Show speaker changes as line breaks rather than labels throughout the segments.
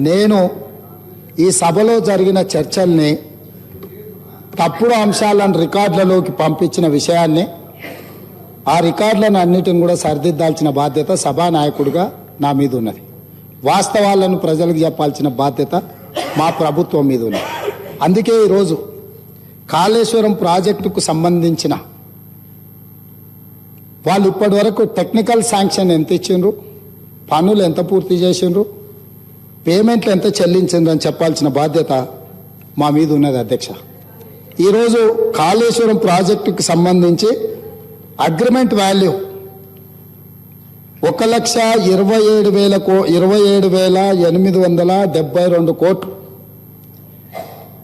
నేను ఈ సభలో జరిగిన చర్చల్ని తప్పుడు అంశాలను రికార్డులలోకి పంపించిన విషయాన్ని ఆ రికార్డులను అన్నిటిని కూడా సరిదిద్దాల్సిన బాధ్యత సభానాయకుడిగా నా మీద ఉన్నది. వాస్తవాలను ప్రజలకు చెప్పాల్సిన బాధ్యత మా ప్రభుత్వం మీద ఉన్నది. అందుకే ఈరోజు కాళేశ్వరం ప్రాజెక్టుకు సంబంధించిన వాళ్ళు ఇప్పటి వరకు టెక్నికల్ శాంక్షన్ ఎంత ఇచ్చిండ్రు, పనులు ఎంత పూర్తి చేసిండ్రు, పేమెంట్లు ఎంత చెల్లించిండ్రు అని చెప్పాల్సిన బాధ్యత మా మీద ఉన్నది అధ్యక్ష. ఈరోజు కాళేశ్వరం ప్రాజెక్టుకు సంబంధించి అగ్రిమెంట్ వాల్యూ 1,27,872 కోట్లు.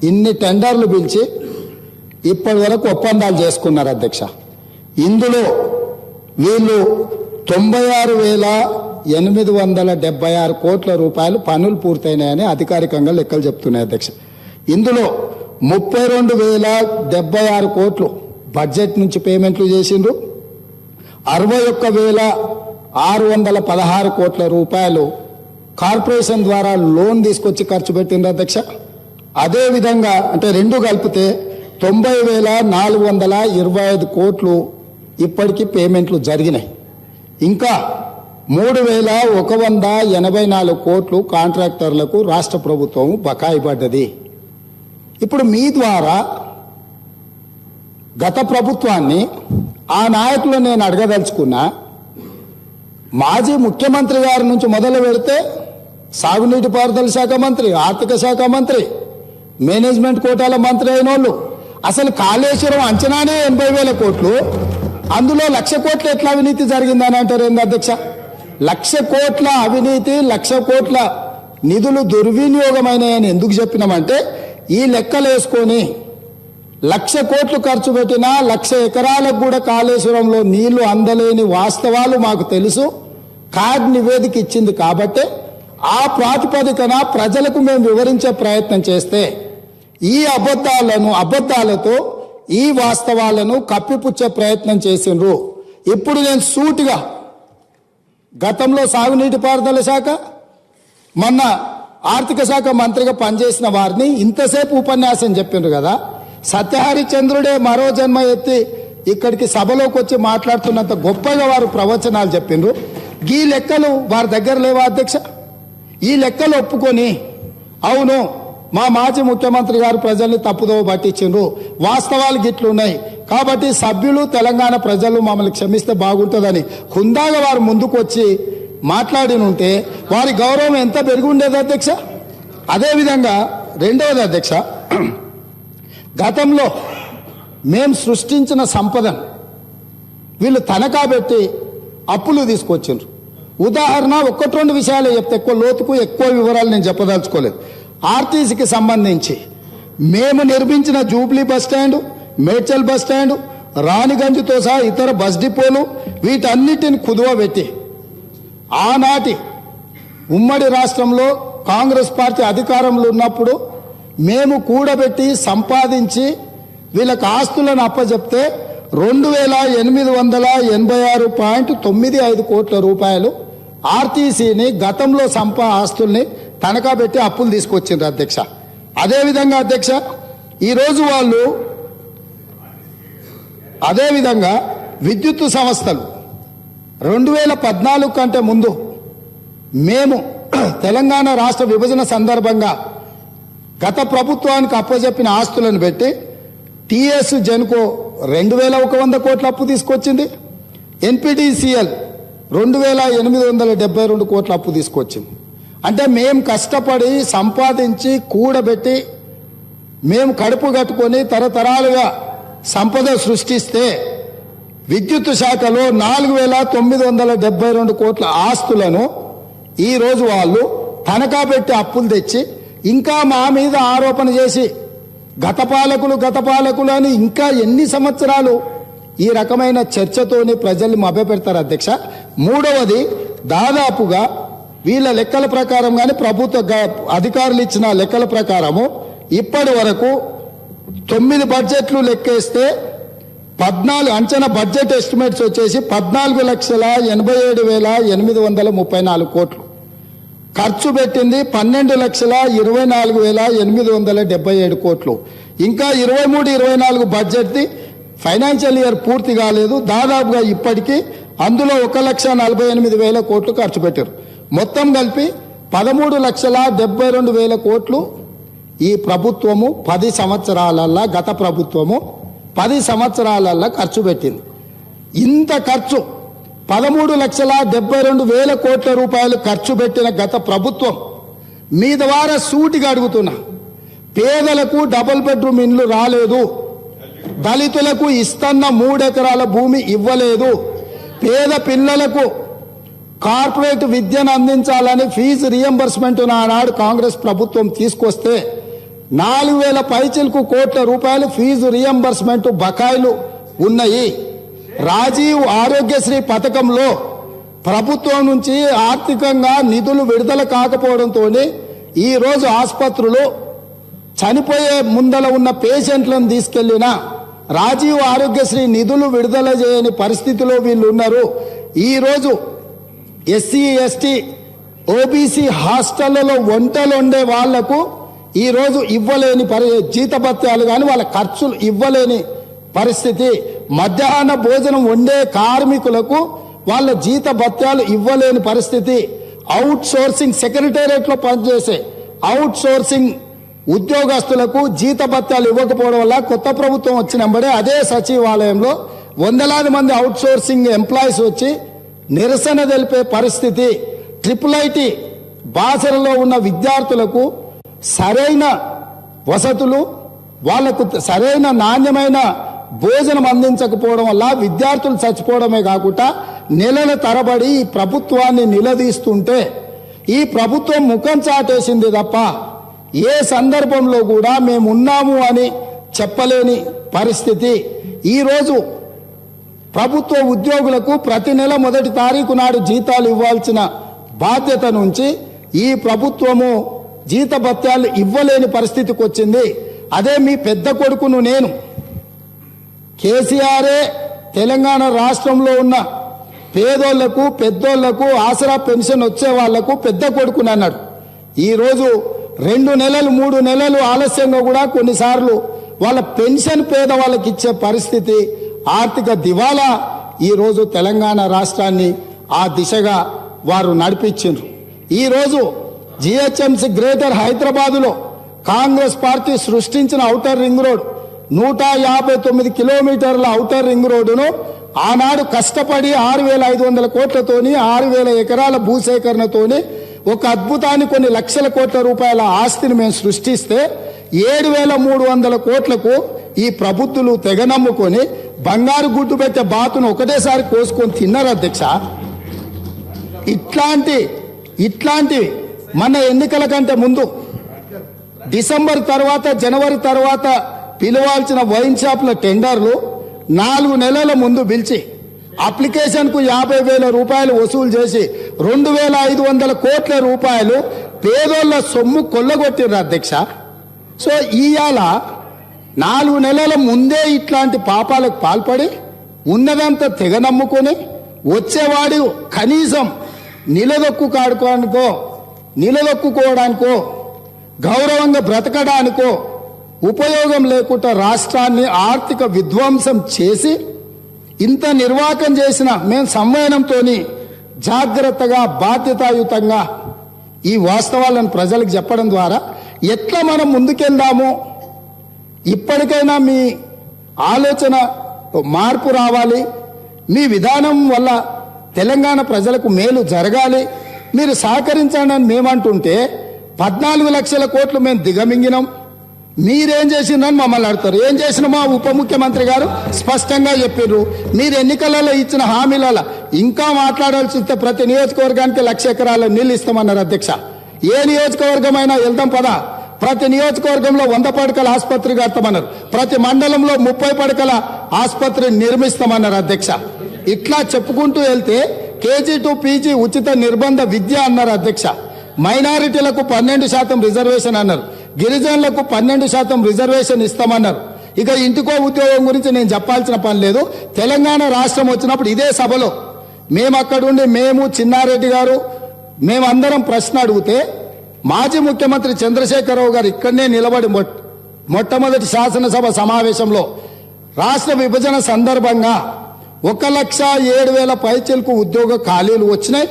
ఇన్ని టెండర్లు పిలిచి ఇప్పటి వరకు ఒప్పందాలు చేసుకున్నారు అధ్యక్ష. ఇందులో వీళ్ళు 96,876 కోట్ల రూపాయలు పనులు పూర్తయినాయని అధికారికంగా లెక్కలు చెప్తున్నాయి అధ్యక్ష. ఇందులో 32,076 కోట్లు బడ్జెట్ నుంచి పేమెంట్లు చేసిండ్రు. 61,616 కోట్ల రూపాయలు కార్పొరేషన్ ద్వారా లోన్ తీసుకొచ్చి ఖర్చు పెట్టిండ్రు అధ్యక్ష. అదేవిధంగా అంటే రెండు కలిపితే 90,425 కోట్లు ఇప్పటికీ పేమెంట్లు జరిగినాయి. ఇంకా 3,184 కోట్లు కాంట్రాక్టర్లకు రాష్ట్ర ప్రభుత్వం బకాయి పడ్డది. ఇప్పుడు మీ ద్వారా గత ప్రభుత్వాన్ని ఆ నాయకులు నేను అడగదలుచుకున్నా, మాజీ ముఖ్యమంత్రి గారి నుంచి మొదలు పెడితే సాగునీటి పారుదల శాఖ మంత్రి, ఆర్థిక శాఖ మంత్రి, మేనేజ్మెంట్ కోటాల మంత్రి అయిన వాళ్ళు అసలు కాళేశ్వరం అంచనానే 80,000 కోట్లు, అందులో 1,00,000 కోట్లు ఎట్లా అవినీతి జరిగిందని అంటారు ఏంది అధ్యక్ష? 1,00,000 కోట్ల అవినీతి, 1,00,000 కోట్ల నిధులు దుర్వినియోగమైనాయని ఎందుకు చెప్పినామంటే ఈ లెక్కలు వేసుకొని 1,00,000 కోట్లు ఖర్చు పెట్టినా 1,00,000 ఎకరాలకు కూడా కాళేశ్వరంలో నీళ్లు అందలేని వాస్తవాలు మాకు తెలుసు. కార్డ్ నివేదిక ఇచ్చింది కాబట్టి ఆ ప్రాతిపదికన ప్రజలకు మేము వివరించే ప్రయత్నం చేస్తే ఈ అబద్ధాలతో ఈ వాస్తవాలను కప్పిపుచ్చే ప్రయత్నం చేసిండ్రు. ఇప్పుడు నేను సూటిగా గతంలో సాగునీటి పారుదల శాఖ, మొన్న ఆర్థిక శాఖ మంత్రిగా పనిచేసిన వారిని ఇంతసేపు ఉపన్యాసం చెప్పిండ్రు కదా, సత్యహరిచంద్రుడే మరో జన్మ ఎత్తి ఇక్కడికి సభలోకి వచ్చి మాట్లాడుతున్నంత గొప్పగా వారు ప్రవచనాలు చెప్పిండ్రు. ఈ లెక్కలు వారి దగ్గర లేవా అధ్యక్ష? ఈ లెక్కలు ఒప్పుకొని అవును మా మాజీ ముఖ్యమంత్రి గారు ప్రజల్ని తప్పుదోవ పట్టించిండ్రు, వాస్తవాలు గిట్లున్నాయి కాబట్టి సభ్యులు తెలంగాణ ప్రజలు మమ్మల్ని క్షమిస్తే బాగుంటుందని హుందాగా వారు ముందుకు వచ్చి మాట్లాడినుంటే వారి గౌరవం ఎంత పెరిగి ఉండేది అధ్యక్ష. అదేవిధంగా రెండవది అధ్యక్ష, గతంలో మేము సృష్టించిన సంపదను వీళ్ళు తనఖా పెట్టి అప్పులు తీసుకొచ్చిండ్రు. ఉదాహరణ 1-2 విషయాలు చెప్తే ఎక్కువ లోతుకు ఎక్కువ వివరాలు నేను చెప్పదలుచుకోలేదు. ఆర్టీసీకి సంబంధించి మేము నిర్మించిన Jubilee bus stand, Medchal bus stand, రాణిగంజ్తో సహా ఇతర బస్ డిపోలు వీటన్నిటిని కుదువ పెట్టి ఆనాటి ఉమ్మడి రాష్ట్రంలో కాంగ్రెస్ పార్టీ అధికారంలో ఉన్నప్పుడు మేము కూడబెట్టి సంపాదించి వీళ్ళకి ఆస్తులను అప్పచెప్తే 2,886.95 కోట్ల రూపాయలు ఆర్టీసీని గతంలో ఆస్తుల్ని తనఖా పెట్టి అప్పులు తీసుకొచ్చిండ్రు అధ్యక్ష. అదేవిధంగా అధ్యక్ష ఈరోజు వాళ్ళు అదేవిధంగా విద్యుత్ సంస్థలు 2014 కంటే ముందు మేము తెలంగాణ రాష్ట్ర విభజన సందర్భంగా గత ప్రభుత్వానికి అప్పచెప్పిన ఆస్తులను పెట్టి టీఎస్ జెన్కో 2,100 కోట్ల అప్పు తీసుకొచ్చింది. ఎన్పిడిసిఎల్ 2,872 కోట్ల అప్పు తీసుకొచ్చింది. అంటే మేము కష్టపడి సంపాదించి కూడబెట్టి మేము కడుపు కట్టుకొని తరతరాలుగా సంపద సృష్టిస్తే విద్యుత్ శాఖలో 4,972 కోట్ల ఆస్తులను ఈరోజు వాళ్ళు తనఖా పెట్టి అప్పులు తెచ్చి ఇంకా మా మీద ఆరోపణ చేసి గత పాలకులు అని ఇంకా ఎన్ని సంవత్సరాలు ఈ రకమైన చర్చతోని ప్రజల్ని మభ్యపెడతారు అధ్యక్ష. మూడవది దాదాపుగా వీళ్ళ లెక్కల ప్రకారం కానీ ప్రభుత్వ అధికారులు ఇచ్చిన లెక్కల ప్రకారము ఇప్పటి వరకు 9 బడ్జెట్లు లెక్కేస్తే 14 అంచనా బడ్జెట్ ఎస్టిమేట్స్ వచ్చేసి 14,87,834 కోట్లు. ఖర్చు పెట్టింది 12,24,877 కోట్లు. ఇంకా 23-24 బడ్జెట్ది ఫైనాన్షియల్ ఇయర్ పూర్తి కాలేదు. దాదాపుగా ఇప్పటికీ అందులో 1,48,000 కోట్లు ఖర్చు పెట్టారు. మొత్తం కలిపి 13,72,000 కోట్లు ఈ ప్రభుత్వము 10 సంవత్సరాలల్లా, గత ప్రభుత్వము 10 సంవత్సరాలల్లా ఖర్చు పెట్టింది. ఇంత ఖర్చు 13,72,000 కోట్ల రూపాయలు ఖర్చు పెట్టిన గత ప్రభుత్వం మీ ద్వారా సూటిగా అడుగుతున్నా, పేదలకు డబుల్ బెడ్రూమ్ ఇండ్లు రాలేదు, దళితులకు ఇస్తున్న 3 ఎకరాల భూమి ఇవ్వలేదు, పేద పిల్లలకు కార్పొరేట్ విద్యను అందించాలని ఫీజు రియంబర్స్మెంట్ ఆనాడు కాంగ్రెస్ ప్రభుత్వం తీసుకొస్తే 4,000 పైచిలకు కోట్ల రూపాయలు ఫీజు రియంబర్స్మెంట్ బకాయిలు ఉన్నాయి. రాజీవ్ ఆరోగ్యశ్రీ పథకంలో ప్రభుత్వం నుంచి ఆర్థికంగా నిధులు విడుదల కాకపోవడంతో ఈరోజు ఆసుపత్రులు చనిపోయే ముందల ఉన్న పేషెంట్లను తీసుకెళ్లిన రాజీవ్ ఆరోగ్యశ్రీ నిధులు విడుదల చేయని పరిస్థితిలో వీళ్ళు ఉన్నారు. ఈరోజు ఎస్సీ ఎస్టీ ఓబీసీ హాస్టళ్లలో వంటలు వండే వాళ్లకు ఈరోజు ఇవ్వలేని జీతభత్యాలు కానీ వాళ్ళ ఖర్చులు ఇవ్వలేని పరిస్థితి. మధ్యాహ్న భోజనం వండే కార్మికులకు వాళ్ళ జీతభత్యాలు ఇవ్వలేని పరిస్థితి. అవుట్ సోర్సింగ్ సెక్రటేరియట్లో పనిచేసే అవుట్ సోర్సింగ్ ఉద్యోగస్తులకు జీతభత్యాలు ఇవ్వకపోవడం వల్ల కొత్త ప్రభుత్వం వచ్చినప్పుడే అదే సచివాలయంలో వందలాది మంది అవుట్ సోర్సింగ్ ఎంప్లాయీస్ వచ్చి నిరసన తెలిపే పరిస్థితి. IIIT బాసరలో ఉన్న విద్యార్థులకు సరైన వసతులు, వాళ్లకు సరైన నాణ్యమైన భోజనం అందించకపోవడం వల్ల విద్యార్థులు చచ్చిపోవడమే కాకుండా నెలల తరబడి ఈ ప్రభుత్వాన్ని నిలదీస్తుంటే ఈ ప్రభుత్వం ముఖం చాటేసింది తప్ప ఏ సందర్భంలో కూడా మేమున్నాము అని చెప్పలేని పరిస్థితి. ఈరోజు ప్రభుత్వ ఉద్యోగులకు ప్రతి నెల 1వ తారీఖు నాడు జీతాలు ఇవ్వాల్సిన బాధ్యత నుంచి ఈ ప్రభుత్వము జీతభత్యాలు ఇవ్వలేని పరిస్థితికి వచ్చింది. అదే మీ పెద్ద కొడుకును నేను, కేసీఆరే తెలంగాణ రాష్ట్రంలో ఉన్న పేదోళ్లకు పెద్దోళ్లకు ఆసరా పెన్షన్ వచ్చే వాళ్లకు పెద్ద కొడుకుని అన్నాడు. ఈరోజు 2 నెలలు 3 నెలలు ఆలస్యంగా కూడా కొన్నిసార్లు వాళ్ళ పెన్షన్ పేదవాళ్ళకి ఇచ్చే పరిస్థితి, ఆర్థిక దివాలా ఈరోజు తెలంగాణ రాష్ట్రాన్ని ఆ దిశగా వారు నడిపించారు. ఈరోజు GHMC గ్రేటర్ హైదరాబాదులో కాంగ్రెస్ పార్టీ సృష్టించిన ఔటర్ రింగ్ రోడ్ 159 కిలోమీటర్ల ఔటర్ రింగ్ రోడ్డును ఆనాడు కష్టపడి 6,500 కోట్లతోని 6,000 ఎకరాల భూసేకరణతోని ఒక అద్భుతాన్ని కొన్ని లక్షల కోట్ల రూపాయల ఆస్తిని మేము సృష్టిస్తే 7,300 కోట్లకు ఈ ప్రభుత్వాలు తెగనమ్ముకొని బంగారు గుడ్డు పెట్టే బాతును ఒకటేసారి కోసుకొని తిన్నారు అధ్యక్ష. ఇట్లాంటి మన ఎన్నికల కంటే ముందు డిసెంబర్ తర్వాత జనవరి తర్వాత పిలవాల్సిన వైన్ షాప్ల టెండర్లు 4 నెలల ముందు పిలిచి అప్లికేషన్కు 50,000 రూపాయలు వసూలు చేసి 2,500 కోట్ల రూపాయలు పేదోళ్ల సొమ్ము కొల్లగొట్టిర్రు అధ్యక్ష. సో ఇవాళ 4 నెలల ముందే ఇట్లాంటి పాపాలకు పాల్పడి ఉన్నదంతా తెగనమ్ముకొని వచ్చేవాడు కనీసం నిలదొక్కుకోవడానికో గౌరవంగా బ్రతకడానికో ఉపయోగం లేకుండా రాష్ట్రాన్ని ఆర్థిక విధ్వంసం చేసి ఇంత నిర్వాకం చేసిన మేము సంవయనంతో జాగ్రత్తగా బాధ్యతాయుతంగా ఈ వాస్తవాలను ప్రజలకు చెప్పడం ద్వారా ఎట్లా మనం ముందుకెళ్దాము, ఇప్పటికైనా మీ ఆలోచన మార్పు రావాలి, మీ విధానం వల్ల తెలంగాణ ప్రజలకు మేలు జరగాలి, మీరు సహకరించండి అని మేమంటుంటే 14 లక్షల కోట్లు మేము దిగమింగినాం, మీరేం చేసిందని మమ్మల్ని అడుగుతారు. ఏం చేసినా మా ఉప ముఖ్యమంత్రి గారు స్పష్టంగా చెప్పారు. మీరు ఎన్నికలలో ఇచ్చిన హామీలలో ఇంకా మాట్లాడాల్సి వస్తే ప్రతి నియోజకవర్గానికి 1,00,000 ఎకరాల నీళ్ళు ఇస్తామన్నారు అధ్యక్ష. ఏ నియోజకవర్గమైనా వెళ్దాం పదా, ప్రతి నియోజకవర్గంలో 100 పడకల ఆసుపత్రి కడతామన్నారు, ప్రతి మండలంలో 30 పడకల ఆసుపత్రి నిర్మిస్తామన్నారు అధ్యక్ష. ఇట్లా చెప్పుకుంటూ వెళ్తే KG to PG ఉచిత నిర్బంధ విద్య అన్నారు అధ్యక్ష. మైనారిటీలకు 12% రిజర్వేషన్ అన్నారు, గిరిజనులకు 12% రిజర్వేషన్ ఇస్తామన్నారు. ఇక ఇంటికో ఉద్యోగం గురించి నేను చెప్పాల్సిన పని లేదు. తెలంగాణ రాష్ట్రం వచ్చినప్పుడు ఇదే సభలో మేము అక్కడుండి మేము చిన్నారెడ్డి గారు మేమందరం ప్రశ్న అడిగితే మాజీ ముఖ్యమంత్రి చంద్రశేఖరరావు గారు ఇక్కడనే నిలబడి మొట్టమొదటి శాసనసభ సమావేశంలో రాష్ట్ర విభజన సందర్భంగా 1,07,000 పైచిలకు ఉద్యోగ ఖాళీలు వచ్చినాయి,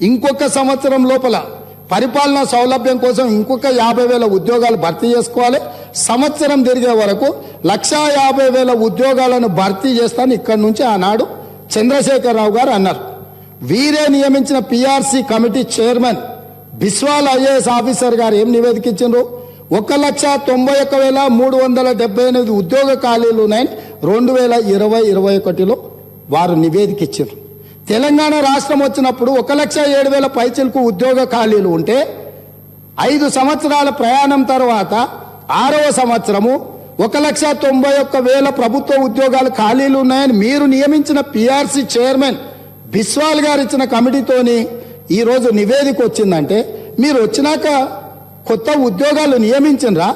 ఇంకొక సంవత్సరం లోపల పరిపాలనా సౌలభ్యం కోసం ఇంకొక 50,000 ఉద్యోగాలు భర్తీ చేసుకోవాలి, సంవత్సరం తిరిగే వరకు 1,50,000 ఉద్యోగాలను భర్తీ చేస్తాను ఇక్కడి నుంచి ఆనాడు చంద్రశేఖరరావు గారు అన్నారు. వీరే నియమించిన PRC committee chairman Biswal IAS officer గారు ఏం నివేదిక ఇచ్చిండ్రు? 1,91,378 ఉద్యోగ ఖాళీలు ఉన్నాయని 2020-21లో వారు నివేదిక ఇచ్చారు. తెలంగాణ రాష్ట్రం వచ్చినప్పుడు 1,07,000 పైచిలకు ఉద్యోగ ఖాళీలు ఉంటే 5 సంవత్సరాల ప్రయాణం తర్వాత 6వ సంవత్సరము 1,91,000 ప్రభుత్వ ఉద్యోగాలు ఖాళీలు ఉన్నాయని మీరు నియమించిన పిఆర్సి చైర్మన్ బిస్వాల్ గారు ఇచ్చిన కమిటీతోని ఈరోజు నివేదిక వచ్చిందంటే మీరు వచ్చినాక కొత్త ఉద్యోగాలు నియమించినరా,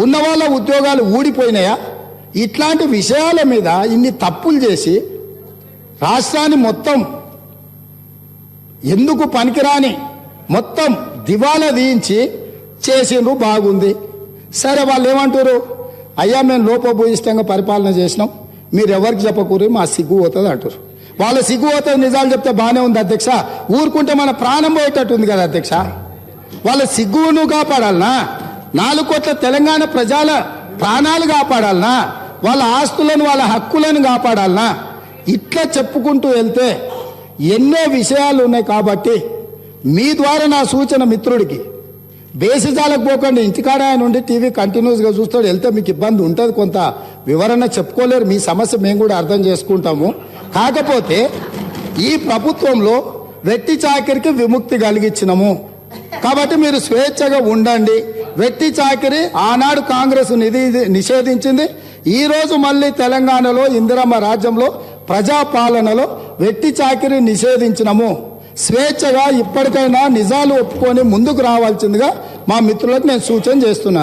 ఉన్న వాళ్ళ ఉద్యోగాలు ఊడిపోయినాయా? ఇట్లాంటి విషయాల మీద ఇన్ని తప్పులు చేసి రాష్ట్రాన్ని మొత్తం ఎందుకు పనికిరాని మొత్తం దివాలా తీయించి చేసిండ్రు. బాగుంది, సరే. వాళ్ళు ఏమంటారు? అయ్యా మేము లోపభూయిష్టంగా పరిపాలన చేసినాం, మీరు ఎవరికి చెప్పకూరి, మా సిగ్గు పోతుంది అంటారు. వాళ్ళ సిగ్గు పోతుంది నిజాలు చెప్తే బాగానే ఉంది అధ్యక్ష, ఊరుకుంటే మన ప్రాణం పోయేటట్టు ఉంది కదా అధ్యక్ష. వాళ్ళ సిగ్గును కాపాడాలనా? 4 కోట్ల తెలంగాణ ప్రజల ప్రాణాలు కాపాడాలనా? వాళ్ళ ఆస్తులను వాళ్ళ హక్కులను కాపాడాలనా? ఇట్లా చెప్పుకుంటూ వెళ్తే ఎన్నో విషయాలు ఉన్నాయి. కాబట్టి మీ ద్వారా నా సూచన మిత్రుడికి, బేసిజాలకు పోకండి. ఇంటికాడ ఆయన ఉండి టీవీ కంటిన్యూస్గా చూస్తాడు, వెళ్తే మీకు ఇబ్బంది ఉంటుంది, కొంత వివరణ చెప్పుకోలేరు. మీ సమస్య మేము కూడా అర్థం చేసుకుంటాము. కాకపోతే ఈ ప్రభుత్వంలో వెట్టి చాకిరికి విముక్తి కలిగించినము కాబట్టి మీరు స్వేచ్ఛగా ఉండండి. వెట్టి చాకిరి ఆనాడు కాంగ్రెస్ నిషేధించింది. ఈ రోజు మళ్ళీ తెలంగాణలో ఇందిరమ్మ రాజ్యంలో ప్రజాపాలనలో వెట్టి చాకిరి నిషేధించినము. స్వేచ్ఛగా ఇప్పటికైనా నిజాలు ఒప్పుకొని ముందుకు రావాల్సిందిగా మా మిత్రులకు నేను సూచన చేస్తున్నా.